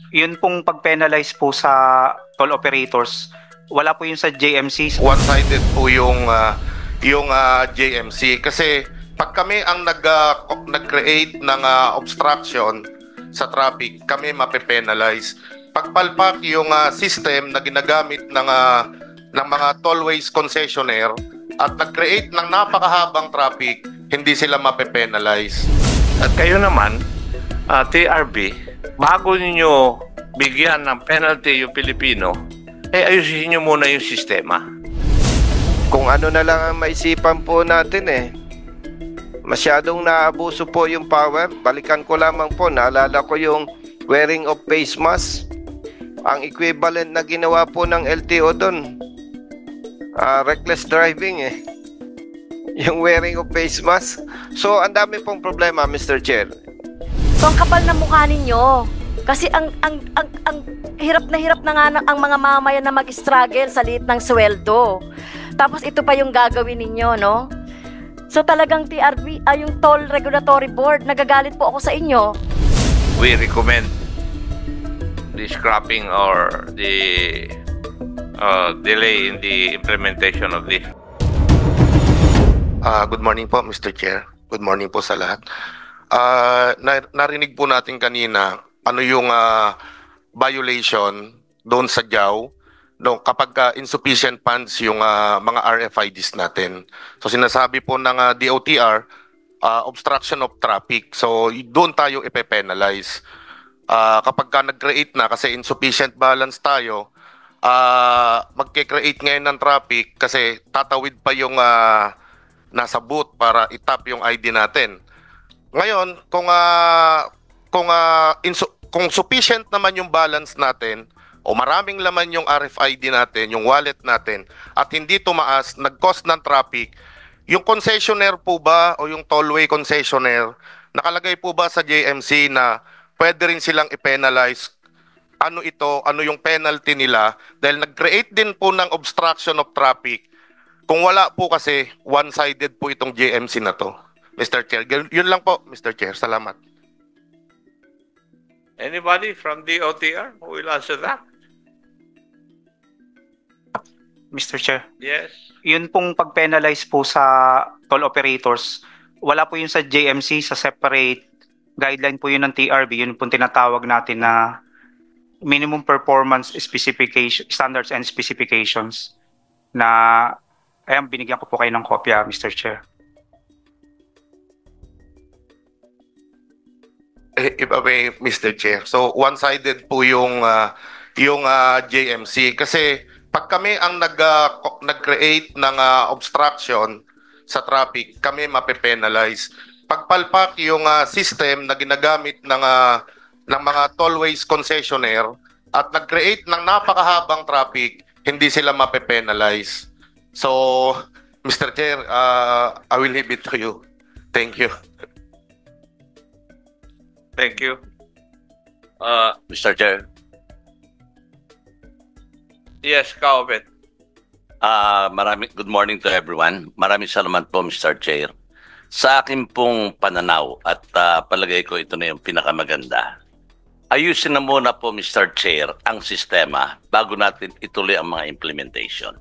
Yun pong pag-penalize po sa toll operators, wala po yun sa JMC. One-sided po yung JMC kasi pag kami ang nag-create ng obstruction sa traffic, kami mape-penalize. Pagpalpak yung system na ginagamit ng mga tollways concessionaire at nag-create ng napakahabang traffic, hindi sila mape-penalize. At kayo naman, TRB, bago ninyo bigyan ng penalty yung Pilipino, ayusin nyo muna yung sistema. Kung ano na lang ang maisipan po natin masyadong naabuso po yung power. Balikan ko lamang po, naalala ko yung wearing of face mask. Ang equivalent na ginawa po ng LTO doon, reckless driving yung wearing of face mask. So ang dami pong problema, Mr. Chair. So ang kapal na mukha ninyo. Kasi ang hirap na nga ang mga mamayan na mag-struggle sa liit ng sweldo. Tapos ito pa yung gagawin ninyo, no? So talagang TRB, yung Toll Regulatory Board, nagagalit po ako sa inyo. We recommend the scrapping or the delay in the implementation of this. Good morning po, Mr. Chair. Good morning po sa lahat. Narinig po natin kanina ano yung violation doon sa JAW kapag insufficient funds yung mga RFIDs natin. So sinasabi po ng DOTR, obstruction of traffic. So doon tayo ipe-penalize. Kapag nag-create na kasi insufficient balance tayo, magke-create ngayon ng traffic kasi tatawid pa yung nasa booth para itap yung ID natin. Ngayon, kung sufficient naman yung balance natin o maraming laman yung RFID natin, yung wallet natin at hindi tumaas, nag-cause ng traffic, yung concessionaire po ba o yung tollway concessionaire, nakalagay po ba sa JMC na pwede rin silang i-penalize? Ano ito? Ano yung penalty nila? Dahil nag-create din po ng obstruction of traffic. Kung wala po kasi, one-sided po itong JMC na to. Mr. Chair, yun lang po, Mr. Chair. Salamat. Anybody from DOTR who will answer that? Mr. Chair, Yes. yun pong pag-penalize po sa toll operators, wala po yun sa JMC, sa separate guideline po yun ng TRB, yun pong tinatawag natin na minimum performance specification, standards and specifications na, ayan, binigyan ko po kayo ng kopya, Mr. Chair. If I may, Mr. Chair. So one-sided po yung JMC kasi pag kami ang nag-create ng obstruction sa traffic, kami mape-penalize. Pagpalpak yung system na ginagamit ng mga tollways concessionaire at nag-create ng napakahabang traffic, hindi sila mape-penalize. So, Mr. Chair, I will leave it to you. Thank you. Thank you. Mr. Chair, Yes, Kaobet. good morning to everyone. Maraming salamat po, Mr. Chair. Sa akin pong pananaw at palagay ko ito na yung pinakamaganda. Ayusin na muna po, Mr. Chair, ang sistema bago natin ituloy ang mga implementation.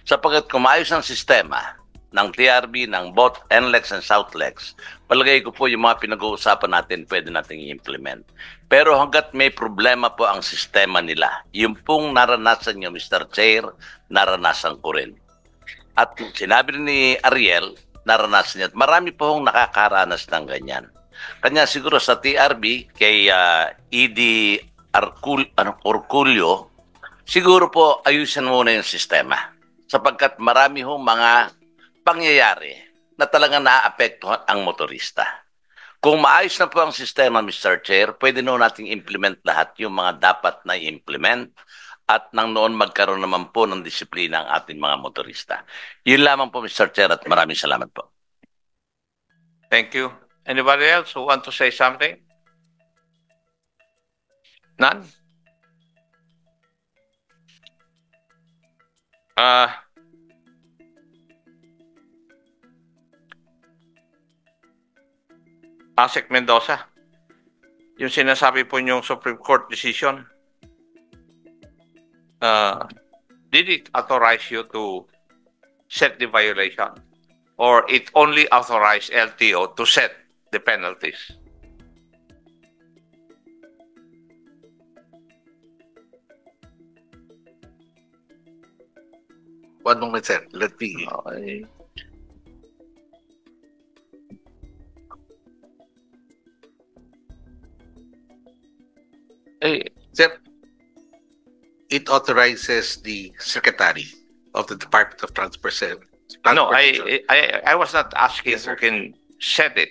Sapagkat kung maayos ang sistema ng TRB, ng both NLEX and SouthLEX, palagay ko po yung mga pinag-uusapan natin pwede natin i-implement. Pero hanggat may problema po ang sistema nila, yung pong naranasan nyo, Mr. Chair, naranasan ko rin. At sinabi ni Ariel, naranasan niya. At marami po hong nakakaranas ng ganyan. Kanya siguro sa TRB, kay ED Orculio, siguro po ayusin muna yung sistema. Sapagkat marami hong mga pangyayari na talagang naaapektuhan ang motorista. Kung maayos na po ang sistema, Mr. Chair, pwede noon nating implement lahat yung mga dapat na i-implement at nang noon magkaroon naman po ng disiplina ang ating mga motorista. Yun lamang po, Mr. Chair, at maraming salamat po. Thank you. Anybody else who want to say something? None? Asik Mendoza. yung sinasabi po niyong Supreme Court decision, did it authorize you to set the violation? Or it only authorized LTO to set the penalties? One moment, sir. Let me. Okay. Sir, it authorizes the Secretary of the Department of Transportation. No, I was not asking Yes, who sir. can set it.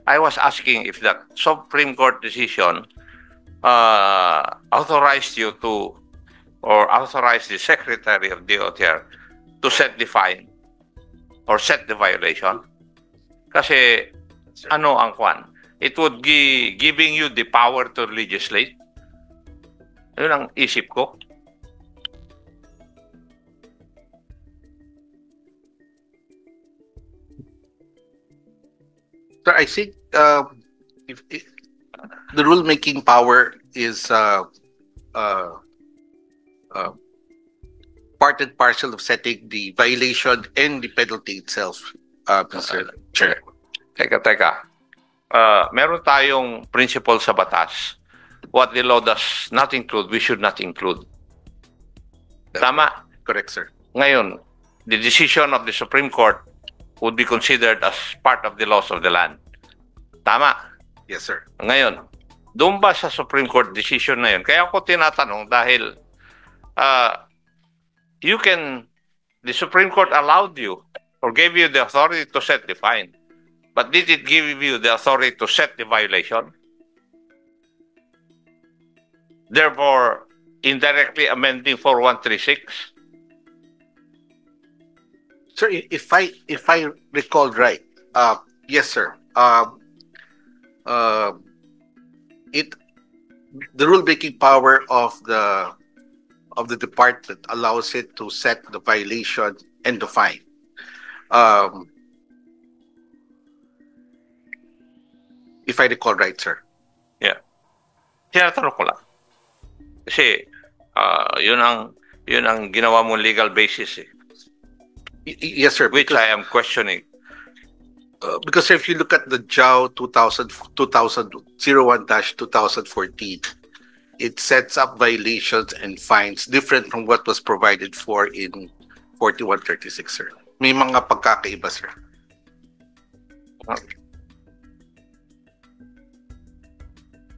I was asking if the Supreme Court decision authorized you to, or authorized the Secretary of DOTR to set the fine or set the violation. Kasi ano ang kwan? It would be giving you the power to legislate. Yun ang isip ko. Sir, I think if the rulemaking power is part and parcel of setting the violation and the penalty itself, Mr. Chair. Teka. Meron tayong principle sa batas. What the law does not include, we should not include. Tama? Correct, sir. Ngayon, the decision of the Supreme Court would be considered as part of the laws of the land. Tama? Yes, sir. Ngayon, doon ba sa Supreme Court decision na yun? Kaya ako tinatanong dahil the Supreme Court allowed you or gave you the authority to set the fine. But did it give you the authority to set the violation? Therefore, indirectly amending 4136? Sir, if I recall right, yes, sir. The rulemaking power of the department allows it to set the violation and the fine. If I recall right, sir. Yeah. Tinatanong ko lang. Kasi yun ang ginawa mong legal basis eh, Yes, sir. which I am questioning. Because if you look at the JAO 01-2014, it sets up violations and fines different from what was provided for in 4136, sir. May mga pagkakaiba, sir.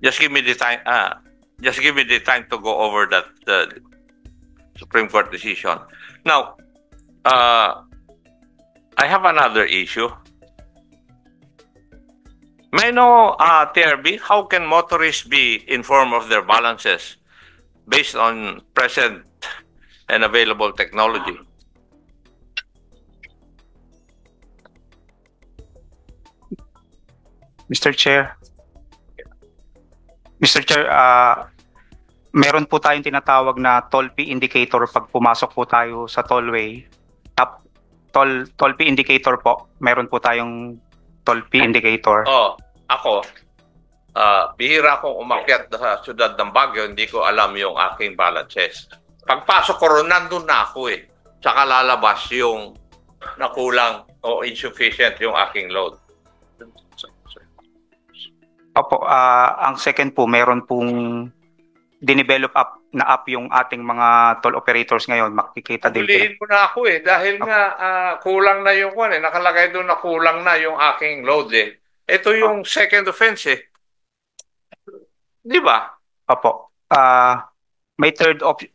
Just give me the time. Just give me the time to go over that Supreme Court decision. Now, I have another issue. May I know, TRB, how can motorists be informed of their balances based on present and available technology? Mr. Chair, meron po tayong tinatawag na toll fee indicator pag pumasok po tayo sa tollway. Toll fee indicator po, meron po tayong toll fee indicator. Oh, ako, bihira akong umakyat sa siyudad ng Baguio, hindi ko alam yung aking balances. Pagpasok ko ron, nandun na ako eh. Saka lalabas yung nakulang o insufficient yung aking load. Opo, ang second po, meron pong dinevelop na app yung ating mga toll operators ngayon. Makikita din. Huliin mo na ako eh, dahil nga kulang na yung kwan eh. Nakalagay doon na kulang na yung aking load eh. Ito yung second offense eh. Di ba? Opo. May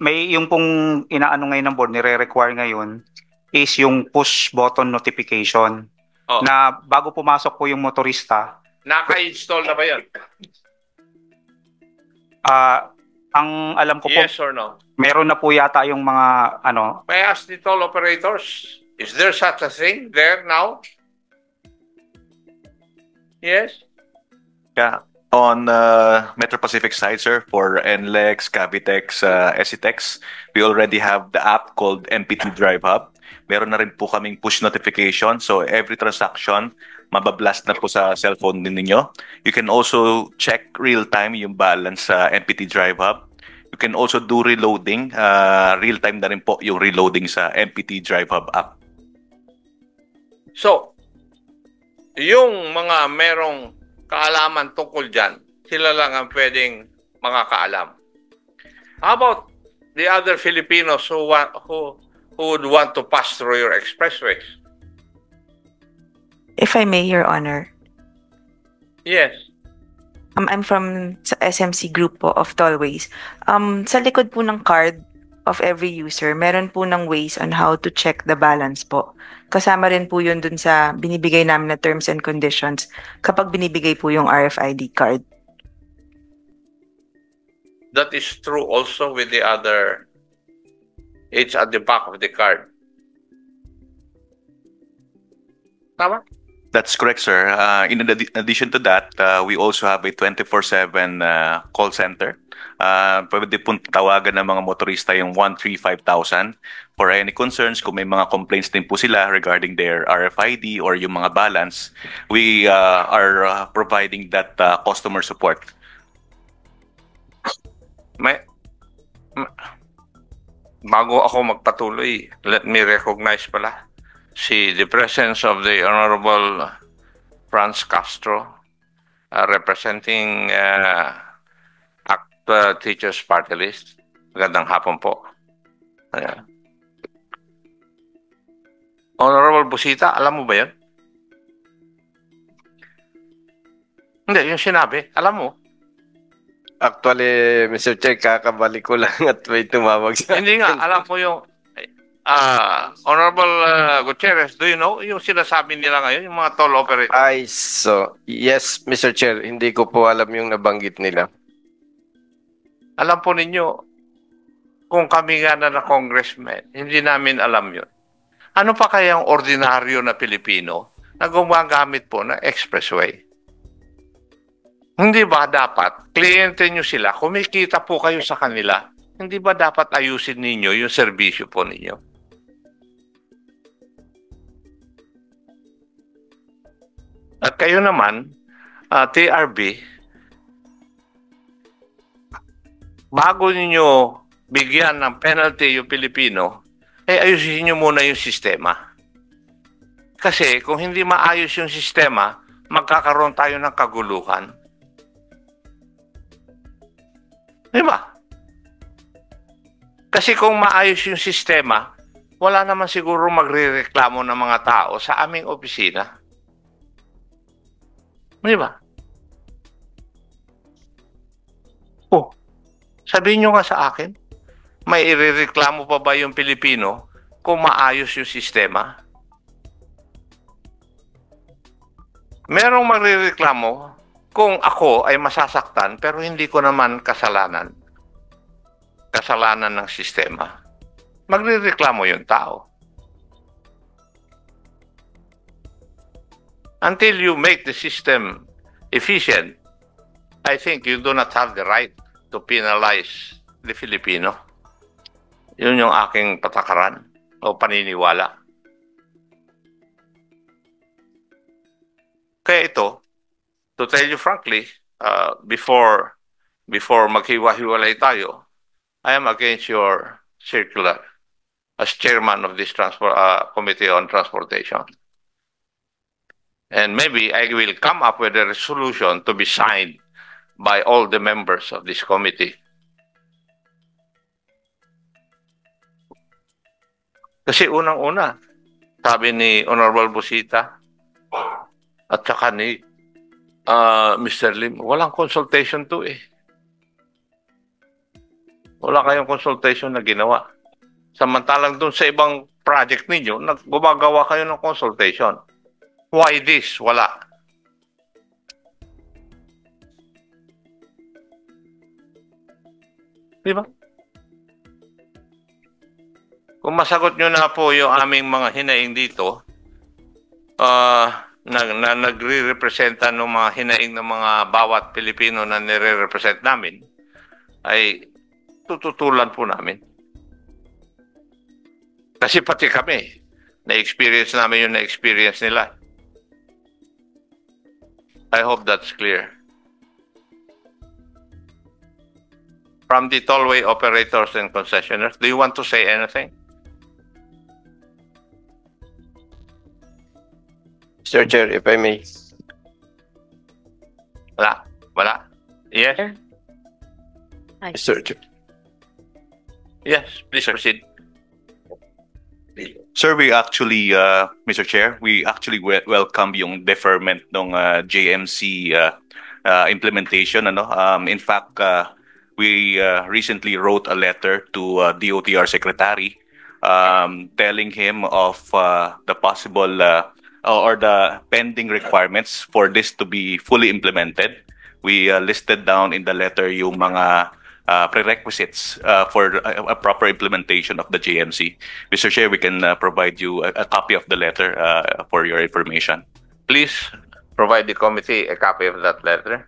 may yung pong inaano ngayon ng board, nire-require ngayon is yung push button notification. Oh. Na bago pumasok po yung motorista, Naka-install na ba yun? ang alam ko po, Yes or no? meron na po yata yung mga ano. May I ask the toll operators, is there such a thing there now? Yes? Yeah. On Metro Pacific side, sir, for NLEX, Cavitex, SCTEX, we already have the app called MPT Drive Hub. Meron na rin po kaming push notification. So every transaction mabablast na po sa cellphone din ninyo. You can also check real-time yung balance sa MPT Drive Hub. You can also do reloading. Real-time na rin po yung reloading sa MPT Drive Hub app. So, yung mga merong kaalaman tungkol dyan, sila lang ang pwedeng makakaalam. How about the other Filipinos who would want to pass through your expressways? If I may, Your Honor. Yes. I'm from sa SMC group po of tollways. Sa likod po ng card of every user, meron po ng ways on how to check the balance po. Kasama rin po yun dun sa binibigay namin na terms and conditions kapag binibigay po yung RFID card. That is true also with the other. It's at the back of the card. Tama? That's correct, sir. In addition to that, we also have a 24/7 call center. Pwede pong tawagan ng mga motorista yung 135,000 for any concerns. Kung may mga complaints din po sila regarding their RFID or yung mga balance, we are providing that customer support. Bago ako magpatuloy, let me recognize pala the presence of the Honorable Franz Castro, representing ACT Teachers Party List. Magandang hapon po. Ayan. Honorable Busita, alam mo ba yun? Hindi, yung sinabi, alam mo. Actually, Mr. Chair, kakabalik ko lang at may tumawag sa Hindi nga, alam ko yung Honorable Gutierrez, do you know yung sinasabi nila ngayon, yung mga toll operators? Yes, Mr. Chair, hindi ko po alam yung nabanggit nila. Alam po ninyo, kung kami nga na congressman, hindi namin alam yun. Ano pa kayang ordinaryo na Pilipino na gumagamit po ng expressway? Hindi ba dapat, kliyente nyo sila, kumikita po kayo sa kanila, hindi ba dapat ayusin ninyo yung serbisyo po ninyo? At kayo naman, TRB, bago ninyo bigyan ng penalty yung Pilipino, ayusin nyo muna yung sistema. Kasi kung hindi maayos yung sistema, magkakaroon tayo ng kaguluhan. Di ba? Kasi kung maayos yung sistema, wala naman siguro magrereklamo ng mga tao sa aming opisina. Di ba? Sabihin nyo nga sa akin, may irereklamo pa ba yung Pilipino kung maayos yung sistema? Merong magrereklamo kung ako ay masasaktan pero hindi ko naman kasalanan. Kasalanan ng sistema. Magrereklamo yung tao. Until you make the system efficient, I think you do not have the right to penalize the Filipino. Yun yung aking patakaran o paniniwala. Kaya ito, to tell you frankly, before maghiwa-hiwalay tayo, I am against your circular as chairman of this Committee on Transportation. And maybe I will come up with a resolution to be signed by all the members of this committee. Kasi unang-una, sabi ni Honorable Busita at saka ni Mr. Lim, walang consultation to eh. Wala kayong consultation na ginawa. Samantalang doon sa ibang project ninyo, gumagawa kayo ng consultation. Why this? Wala. Di ba? Kung masagot nyo na po yung aming mga hinaing dito, na nagre-representa ng mga hinaing ng mga bawat Pilipino na nire-represent namin, ay tututulan po namin. Kasi pati kami, na-experience namin yung na-experience nila. I hope that's clear. From the tollway operators and concessionaires, do you want to say anything? Mr. Chair, if I may. Wala? Wala? Yes? Mr. Chair. Yes, please proceed. Sir, we actually, Mr. Chair, we actually welcome yung deferment ng JMC implementation. In fact, we recently wrote a letter to DOTR Secretary telling him of the possible or the pending requirements for this to be fully implemented. We listed down in the letter yung mga prerequisites for a proper implementation of the JMC. Mr. Chair, we can provide you a copy of the letter for your information. Please provide the committee a copy of that letter.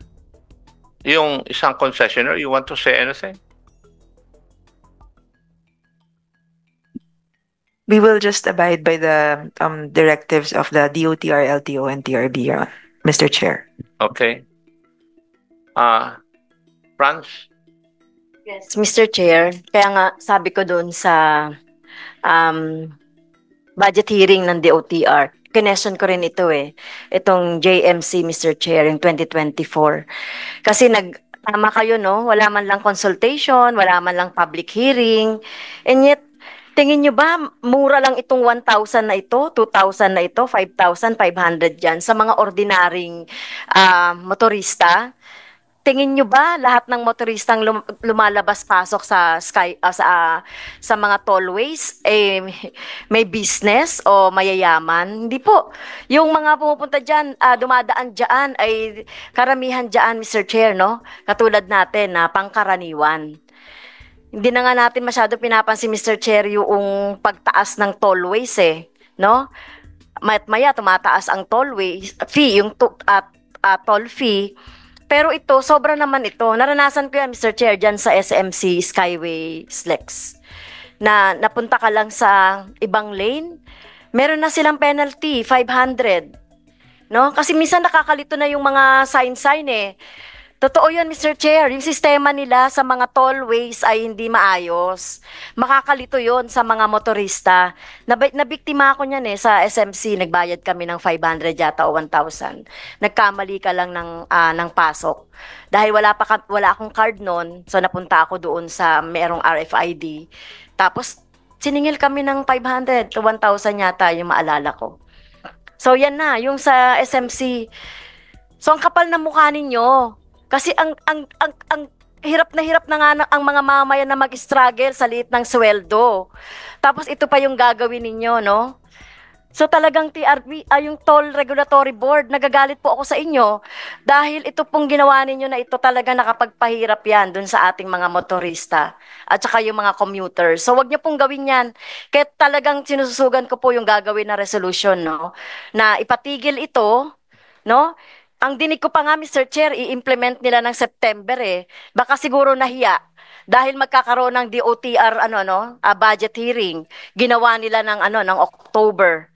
Yung isang concessionaire, you want to say anything? We will just abide by the directives of the DOTR, LTO, and TRB, Mr. Chair. Okay. Franz? Yes, Mr. Chair. Kaya nga sabi ko doon sa budget hearing ng DOTR, kinesion ko rin ito itong JMC, Mr. Chair, in 2024. Kasi tama kayo, no? Wala man lang consultation, wala man lang public hearing, and yet, tingin nyo ba, mura lang itong 1,000 na ito, 2,000 na ito, 5,500 yan sa mga ordinaryong motorista? Tingin nyo ba lahat ng motoristang lumalabas-pasok sa sa mga tollways may business o mayayaman? Hindi po. Yung mga pumupunta diyan, dumadaan diyan ay karamihan diyan, Mr. Chair, no? Katulad natin na pangkaraniwan. Hindi na nga natin masyado pinapansin, Mr. Chair, yung pagtaas ng tollways no? Maya tumataas ang tollways fee, yung toll fee. Pero ito, sobra naman ito. Naranasan ko yan, Mr. Chair, dyan sa SMC Skyway Slex. Na napunta ka lang sa ibang lane, meron na silang penalty, 500. No? Kasi minsan nakakalito na yung mga sign Totoo yun, Mr. Chair. Yung sistema nila sa mga tollways ay hindi maayos. Makakalito yun sa mga motorista. Nabiktima ako niyan sa SMC. Nagbayad kami ng 500 yata o 1,000. Nagkamali ka lang ng pasok. Dahil wala akong card noon, so napunta ako doon sa merong RFID. Tapos, siningil kami ng 500 to 1,000 yata yung maalala ko. So, yan na. Yung sa SMC. So, ang kapal na mukha ninyo. Kasi ang hirap na nga ang mga mamayan na mag-struggle sa liit ng sweldo. Tapos ito pa yung gagawin ninyo, no? So talagang TRB, yung Toll Regulatory Board, nagagalit po ako sa inyo dahil ito pong ginawa ninyo na ito talaga nakapagpahirap yan dun sa ating mga motorista at saka yung mga commuters. So wag niyo pong gawin yan. Kaya talagang sinususugan ko po yung gagawin na resolution, no? Na ipatigil ito, no? Ang dinig ko pa nga, Mr. Chair, i-implement nila ng September Baka siguro nahiya dahil magkakaroon ng DOTR budget hearing. Ginawa nila ng October.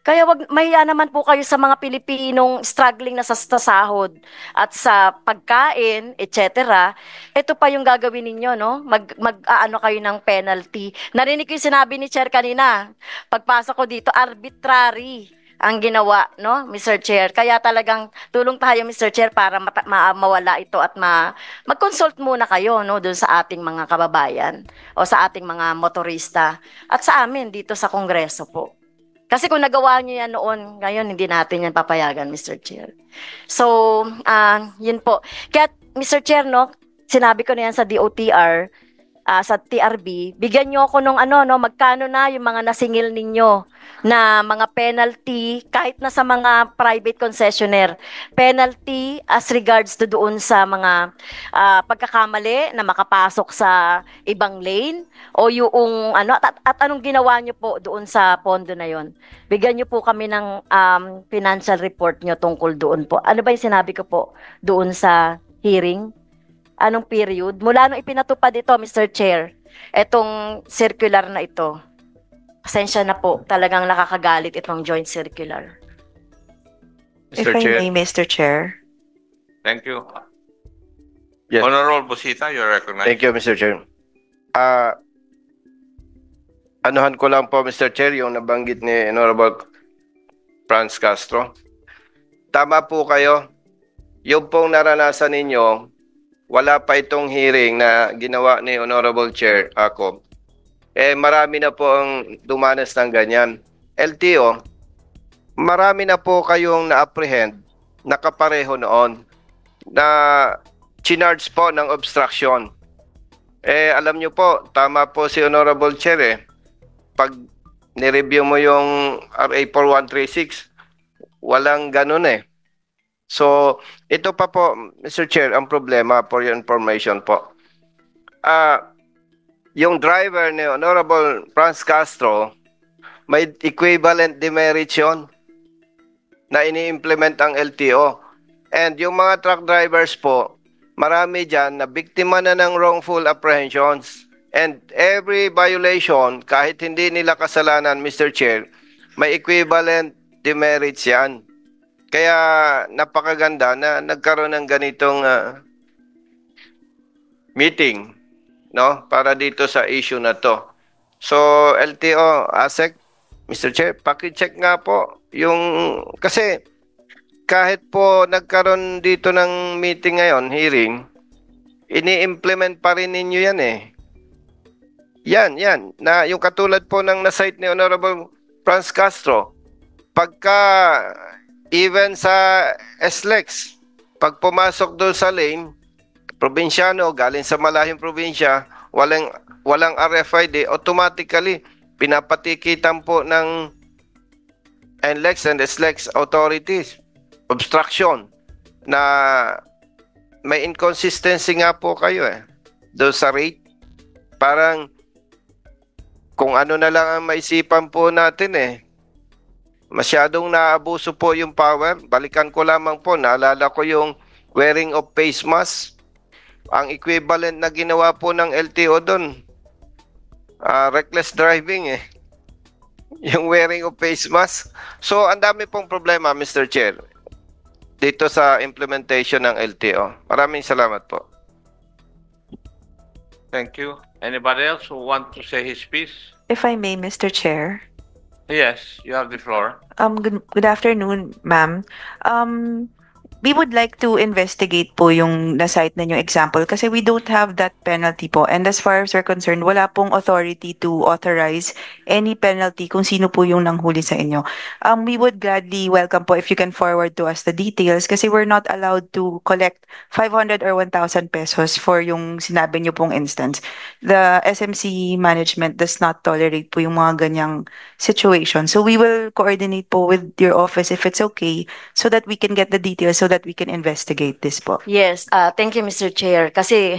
Kaya mahiya naman po kayo sa mga Pilipinong struggling na sa sahod at sa pagkain, etc. Ito pa yung gagawin ninyo, no? Mag-aano kayo ng penalty. Narinig ko yung sinabi ni Chair kanina. Pagpasok ko dito, arbitrary ang ginawa, no, Mr. Chair. Kaya talagang tulong tayo, Mr. Chair, para mawala ito at mag-consult muna kayo, no, doon sa ating mga kababayan o sa ating mga motorista at sa amin dito sa Kongreso po. Kasi kung nagawa niyo yan noon, ngayon hindi natin yan papayagan, Mr. Chair. So, yun po. Kaya, Mr. Chair, no, sinabi ko na yan sa DOTR, sa TRB, bigyan nyo ako nung magkano na yung mga nasingil ninyo na mga penalty kahit na sa mga private concessionaire. Penalty as regards to doon sa mga pagkakamali na makapasok sa ibang lane o yung at anong ginawa nyo po doon sa pondo na yon. Bigyan nyo po kami ng financial report nyo tungkol doon po. Ano ba yung sinabi ko po doon sa hearing? Anong period? Mula nung ipinatupad ito, Mr. Chair, etong circular na ito. Pasensya na po, talagang nakakagalit itong joint circular. If Mr. I Chair. may, Mr. Chair. Thank you. Yes. Honorable Busita, you're recognized. Thank you, Mr. Chair. Anuhan ko lang po, Mr. Chair, yung nabanggit ni Honorable Franz Castro. Tama po kayo. Yung pong naranasan ninyo, wala pa itong hearing na ginawa ni Honorable Chair ako. Marami na po ang dumanas ng ganyan. LTO, marami na po kayong na-apprehend, nakapareho noon, na chinarge po ng obstruction. Alam nyo po, tama po si Honorable Chair Pag nireview mo yung RA 4136, walang ganun So, ito pa po, Mr. Chair, ang problema for your information po. Yung driver ni Honorable Franz Castro, may equivalent demerits yun na ini-implement ang LTO. And yung mga truck drivers po, marami dyan na biktima na ng wrongful apprehensions. And every violation, kahit hindi nila kasalanan, Mr. Chair, may equivalent demerits yan. Kaya napakaganda na nagkaroon ng ganitong meeting, no, para dito sa issue na to. So, LTO, ASEC, Mr. Chair, paki-check nga po yung, kasi kahit po nagkaroon dito ng meeting ngayon, hearing, ini-implement pa rin ninyo yan Yan. Na yung katulad po ng na-cite ni Honorable Franz Castro, pagka even sa SLEX, pag pumasok doon sa lane, probinsyano, galing sa malahing probinsya, walang RFID, automatically, pinapatikitan po ng NLEX and SLEX authorities, obstruction, na may inconsistency nga po kayo doon sa rate. Parang, kung ano na lang ang maisipan po natin masyadong naabuso po yung power. Balikan ko lamang po, naalala ko yung wearing of face mask. Ang equivalent na ginawa po ng LTO doon, reckless driving yung wearing of face mask. So, ang dami pong problema, Mr. Chair, dito sa implementation ng LTO. Maraming salamat po. Thank you. Anybody else who want to say his piece? If I may, Mr. Chair. Yes, you have the floor. Good afternoon, ma'am. We would like to investigate po yung na-cite na yung example kasi we don't have that penalty po. And as far as we're concerned, wala pong authority to authorize any penalty kung sino po yung nanghuli sa inyo. We would gladly welcome po if you can forward to us the details kasi we're not allowed to collect 500 or 1,000 pesos for yung sinabi nyo pong instance. The SMC management does not tolerate po yung mga ganyang situation. So we will coordinate po with your office if it's okay so that we can get the details so that we can investigate this po. Yes, thank you, Mr. Chair. Kasi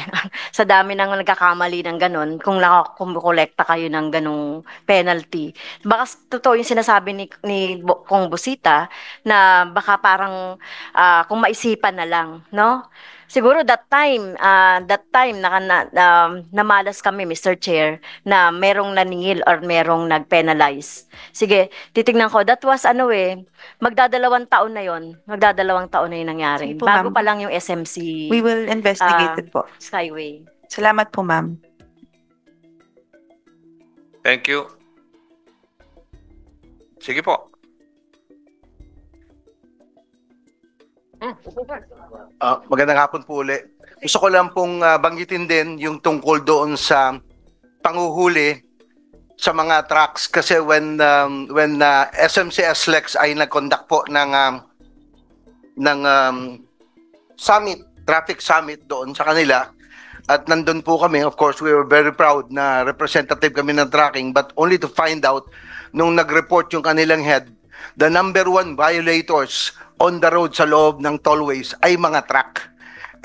sa dami nang nagkakamali ng ganun, kung nakakolekta kayo ng ganung penalty, baka totoo yung sinasabi ni Kong Busita na baka parang kung maisipan na lang, no? Siguro that time namalas kami, Mr. Chair, na merong naningil or merong nagpenalize. Sige, titignan ko. That was magdadalawang taon na yon nangyari. Sige po, Bago ma'am. pa lang yung SMC We will investigate it po. Skyway. Salamat po, ma'am. Thank you. Sige po. Magandang hapon po uli. Gusto ko lang pong banggitin din yung tungkol doon sa panguhuli sa mga trucks kasi when SMC SLEX ay nag-conduct po ng summit, traffic summit doon sa kanila at nandun po kami. Of course, we were very proud na representative kami ng tracking but only to find out nung nag-report yung kanilang head, the number one violators on the road sa loob ng tollways ay mga truck.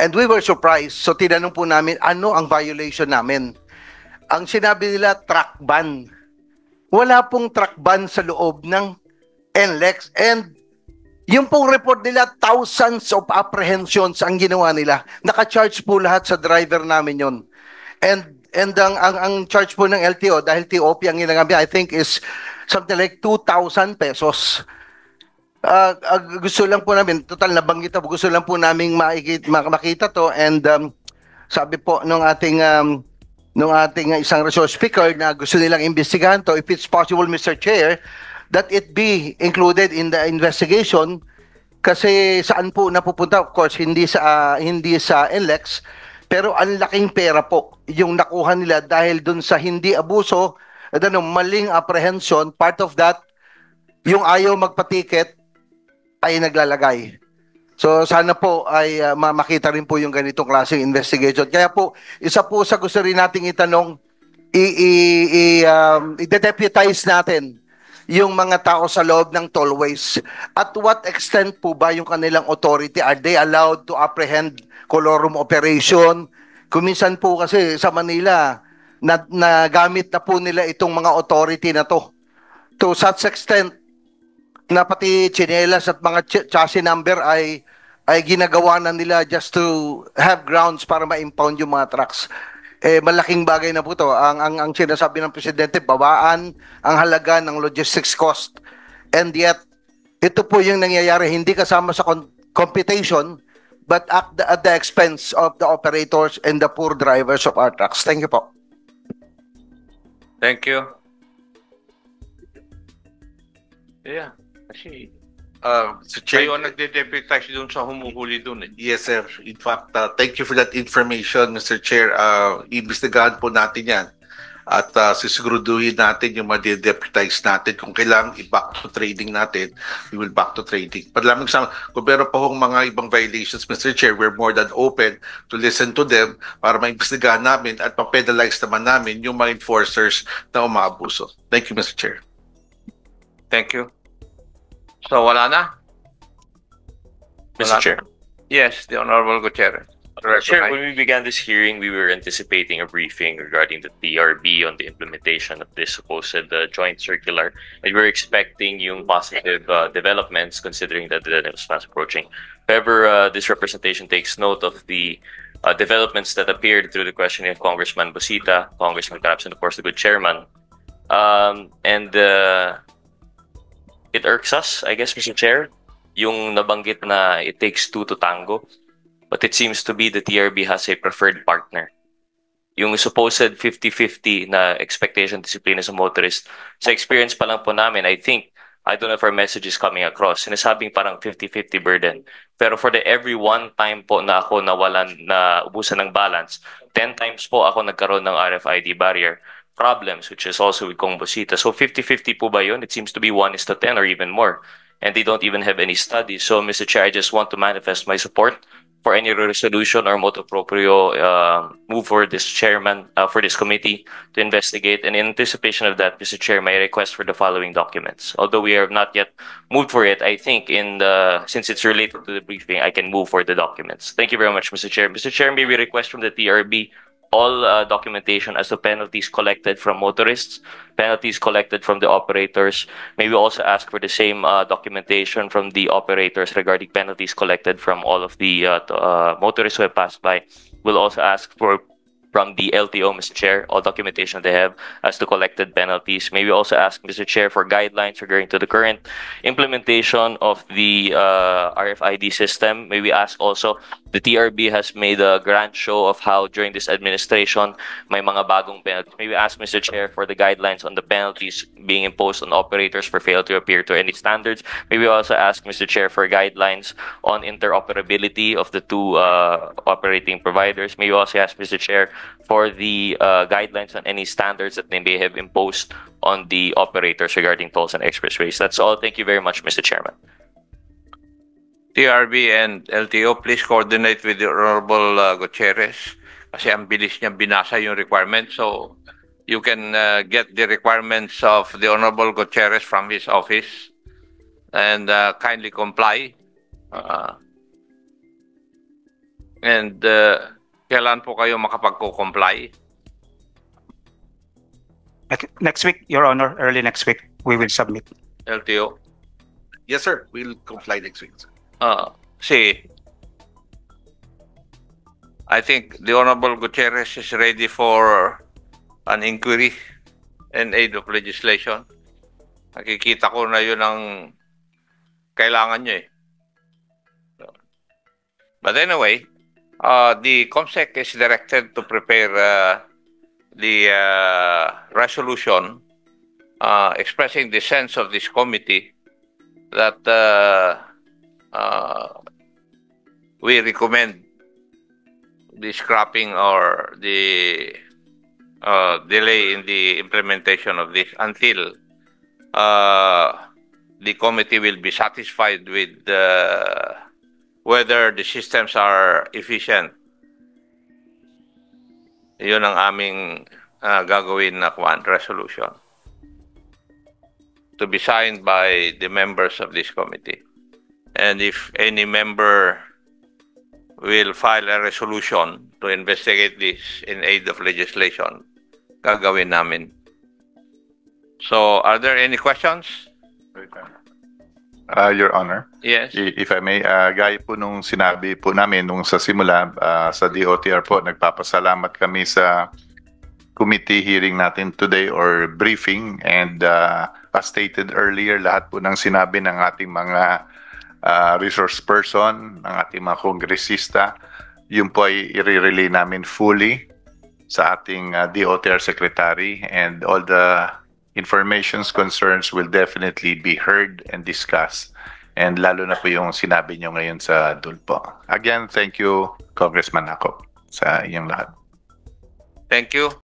And we were surprised. So tinanong po namin, ano ang violation namin? Ang sinabi nila, truck ban. Wala pong truck ban sa loob ng NLEX. And yung pong report nila, thousands of apprehensions ang ginawa nila. Naka-charge po lahat sa driver namin yon. And ang charge po ng LTO, dahil TOP ang ginagamit, I think is something like 2,000 pesos. Gusto lang po namin, total nabanggit po, gusto lang po namin makita to, and sabi po nung ating isang resource speaker na gusto nilang imbestigahan to, if it's possible, Mr. Chair, that it be included in the investigation. Kasi saan po napupunta? Of course, hindi sa NLEX, pero ang laking pera po yung nakuha nila dahil dun sa hindi abuso, maling apprehension. Part of that, yung ayaw magpatiket ay naglalagay. So sana po ay makita rin po yung ganitong klaseng investigation. Kaya po, isa po sa gusto rin nating itanong, i-deputize natin yung mga tao sa loob ng tollways. At what extent po ba yung kanilang authority? Are they allowed to apprehend colorum operation? Kuminsan po kasi sa Manila, nagamit na po nila itong mga authority na to. To such extent, na pati tsinelas at mga chassis number ay ginagawa na nila just to have grounds para ma-impound yung mga trucks. Malaking bagay na po to. Ang sinasabi ng Presidente, babaan ang halaga ng logistics cost. And yet, ito po yung nangyayari, hindi kasama sa computation, but at the expense of the operators and the poor drivers of our trucks. Thank you po. Thank you. Yeah, kasi Mr. Chair, kayo ang nagde-deputize dun sa humuhuli dun eh. yes sir. In fact, thank you for that information, Mr. Chair. Imbestigahan po natin yan. At sisiguruduhin natin yung ma-deputize natin. Kung kailangan i-back to trading natin, we will back to trading. Lamang sa, kung meron pa hong mga ibang violations, Mr. Chair, we're more than open to listen to them para maimbestigahan namin at ma-penalize naman namin yung mga enforcers na umaabuso. Thank you, Mr. Chair. Thank you. So wala na? Mr. Chair. Yes, the Honorable Gutierrez. Chair, when we began this hearing, we were anticipating a briefing regarding the TRB on the implementation of this supposed joint circular, and we were expecting yung positive developments considering that the deadline was fast approaching. However, this representation takes note of the developments that appeared through the questioning of Congressman Busita, Congressman Caps, and of course the good chairman. It irks us, I guess, Mr. Chair, yung nabanggit na it takes two to tango. But it seems to be the TRB has a preferred partner. Yung supposed 50-50 na expectation discipline sa motorist, sa experience pa lang po namin, I don't know if our message is coming across. Sinasabing parang 50-50 burden. Pero for the every one time po na ako na ubusan ng balance, 10 times po ako nagkaroon ng RFID barrier problems, which is also with Kong Busita. So 50-50 po ba yun? It seems to be 1:10 or even more. And they don't even have any studies. So Mr. Chair, I just want to manifest my support for any resolution or motu proprio move for this chairman, for this committee to investigate. And in anticipation of that, Mr. Chair, my request for the following documents. Although we have not yet moved for it, I think since it's related to the briefing, I can move for the documents. Thank you very much, Mr. Chair. Mr. Chair, may we request from the TRB all documentation as to penalties collected from motorists, penalties collected from the operators. May we also ask for the same documentation from the operators regarding penalties collected from all of the motorists who have passed by. We'll also ask from the LTO, Mr. Chair, all documentation they have as to collected penalties. May we also ask, Mr. Chair, for guidelines regarding to the current implementation of the RFID system. May we ask also, the TRB has made a grand show of how during this administration may mga bagong penalties. May we ask, Mr. Chair, for the guidelines on the penalties being imposed on operators for failure to appear to any standards. May we also ask, Mr. Chair, for guidelines on interoperability of the two operating providers. May we also ask, Mr. Chair, for the guidelines on any standards that they may have imposed on the operators regarding tolls and expressways. That's all. Thank you very much, Mr. Chairman. TRB and LTO, please coordinate with the Honorable Gutierrez kasi ang bilis niya binasa yung requirements. So you can get the requirements of the Honorable Gutierrez from his office and kindly comply. Kailan po kayo makapag-comply? Next week, Your Honor, early next week, we will submit. LTO? Yes, sir. We'll comply next week, sir. See, I think the Honorable Gutierrez is ready for an inquiry and aid of legislation. Nakikita ko na yun ang kailangan nyo eh. But anyway, the COMSEC is directed to prepare the resolution expressing the sense of this committee that we recommend the scrapping or the delay in the implementation of this until the committee will be satisfied with whether the systems are efficient. Yun ang aming gagawin na resolution to be signed by the members of this committee. And if any member will file a resolution to investigate this in aid of legislation, gagawin namin. So, are there any questions? Your Honor, Yes. if I may, gaya po nung sinabi po namin nung sa simula, sa DOTR po, nagpapasalamat kami sa committee hearing natin today or briefing, and as stated earlier, lahat po ng sinabi ng ating mga resource person, ng ating mga kongresista, yun po ay i-relay namin fully sa ating DOTR Secretary, and all the informations, concerns will definitely be heard and discussed, and lalo na po yung sinabi nyo ngayon sa DULPO. Again, thank you, Congressman Akop, sa inyong lahat. Thank you.